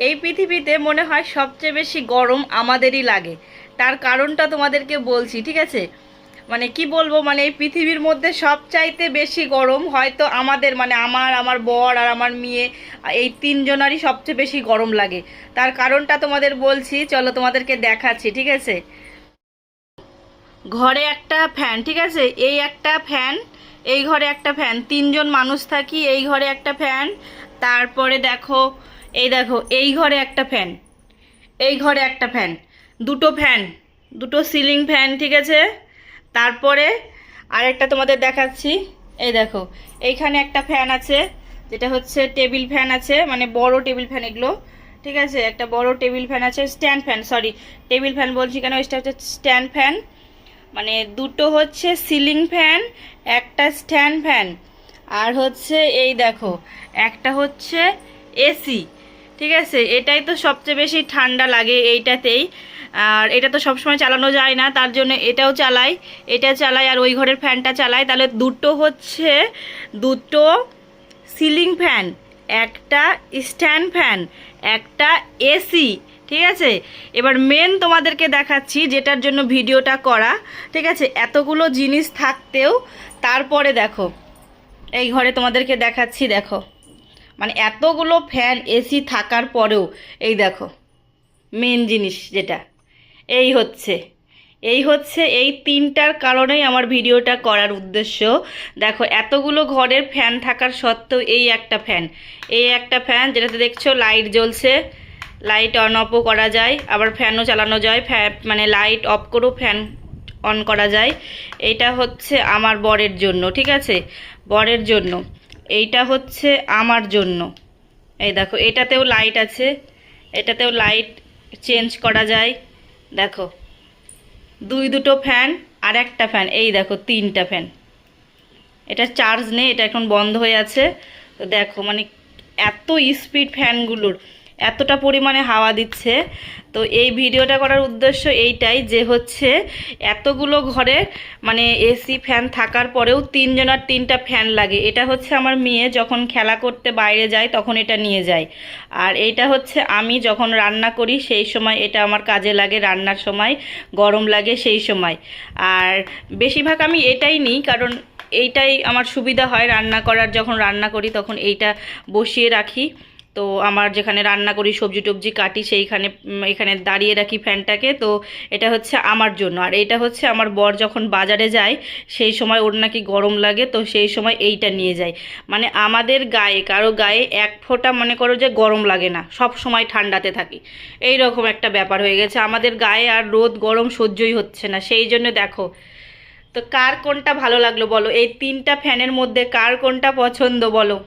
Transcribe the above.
এই পৃথিবীতে মনে হয় সবচেয়ে বেশি গরম আমাদেরই লাগে। তার কারণটা তোমাদেরকে বলছি, ঠিক আছে? মানে কি বলবো, মানে এই পৃথিবীর মধ্যে সবচাইতে বেশি গরম হয়তো আমাদের, মানে আমার বর আর আমার মেয়ে, এই তিনজনারই সবচেয়ে বেশি গরম লাগে। তার কারণটা তোমাদের বলছি, চলো তোমাদেরকে দেখাচ্ছি, ঠিক আছে? ঘরে একটা ফ্যান, ঠিক আছে, এই একটা ফ্যান, এই ঘরে একটা ফ্যান, তিনজন মানুষ থাকি, এই ঘরে একটা ফ্যান। তারপরে দেখো, এই দেখো, এই ঘরে একটা ফ্যান, এই ঘরে একটা ফ্যান, দুটো ফ্যান, দুটো সিলিং ফ্যান, ঠিক আছে। তারপরে আরেকটা তোমাদের দেখাচ্ছি, এই দেখো, এইখানে একটা ফ্যান আছে, যেটা হচ্ছে টেবিল ফ্যান আছে, মানে বড় টেবিল ফ্যান এগুলো, ঠিক আছে। একটা বড় টেবিল ফ্যান আছে, stand fan, sorry table fan বলছি কেন, এটা হচ্ছে স্ট্যান্ড ফ্যান। মানে দুটো হচ্ছে সিলিং ফ্যান, একটা স্ট্যান্ড ফ্যান, আর হচ্ছে এই দেখো একটা হচ্ছে এসি, ঠিক আছে। এটাই তো সবচেয়ে বেশি ঠান্ডা লাগে এইটাতেই। আর এটা তো সবসময় চালানো যায় না, তার জন্য এটাও চালাই, এটা চালাই, আর ওই ঘরের ফ্যানটা চালাই। তাহলে দুটো হচ্ছে, দুটো সিলিং ফ্যান, একটা স্ট্যান্ড ফ্যান, একটা এসি, ঠিক আছে। এবার মেন তোমাদেরকে দেখাচ্ছি যেটার জন্য ভিডিওটা করা, ঠিক আছে। এতগুলো জিনিস থাকতেও তারপরে দেখো, এই ঘরে তোমাদেরকে দেখাচ্ছি, দেখো, মানে এতগুলো ফ্যান এসি থাকার পরেও এই দেখো মেন জিনিস যেটা, এই হচ্ছে, এই তিনটার কারণেই আমার ভিডিওটা করার উদ্দেশ্য। দেখো এতগুলো ঘরের ফ্যান থাকার সত্ত্বেও এই একটা ফ্যান, এই একটা ফ্যান যেটাতে দেখছো লাইট জ্বলছে, লাইট অন অফও করা যায়, আবার ফ্যানও চালানো যায়, মানে লাইট অফ করেও ফ্যান অন করা যায়। এইটা হচ্ছে আমার বরের জন্য, ঠিক আছে, বরের জন্য। এইটা হচ্ছে আমার জন্য, এই দেখো এটাতেও লাইট আছে, এটাতেও লাইট চেঞ্জ করা যায়। দেখো দুটো ফ্যান আর একটা ফ্যান, এই দেখো তিনটা ফ্যান। এটা চার্জ নেই, এটা এখন বন্ধ হয়ে আছে। তো দেখো মানে এত স্পিড ফ্যানগুলোর, এতটা পরিমাণে হাওয়া দিচ্ছে। তো এই ভিডিওটা করার উদ্দেশ্য এইটাই যে হচ্ছে এতগুলো ঘরে মানে এসি ফ্যান থাকার পরেও তিনজনের তিনটা ফ্যান লাগে। এটা হচ্ছে আমার মেয়ে যখন খেলা করতে বাইরে যায় তখন এটা নিয়ে যায়, আর এইটা হচ্ছে আমি যখন রান্না করি সেই সময় এটা আমার কাজে লাগে, রান্নার সময় গরম লাগে সেই সময়। আর বেশিরভাগ আমি এটাই নিই, কারণ এইটাই আমার সুবিধা হয় রান্না করার, যখন রান্না করি তখন এইটা বসিয়ে রাখি। তো আমার যেখানে রান্না করি সবজি টবজি কাটি সেইখানে এখানে দাঁড়িয়ে রাখি ফ্যানটাকে। তো এটা হচ্ছে আমার জন্য। আর এইটা হচ্ছে আমার বর যখন বাজারে যায় সেই সময় ওর নাকি গরম লাগে, তো সেই সময় এইটা নিয়ে যায়। মানে আমাদের গায়ে, কারো গায়ে এক ফোঁটা মনে করো যে গরম লাগে না, সব সময় ঠান্ডাতে থাকি, এই রকম একটা ব্যাপার হয়ে গেছে আমাদের গায়ে। আর রোদ গরম সহ্যই হচ্ছে না, সেই জন্য দেখো। তো কার কোনটা ভালো লাগলো বলো, এই তিনটা ফ্যানের মধ্যে কার কোনটা পছন্দ বলো।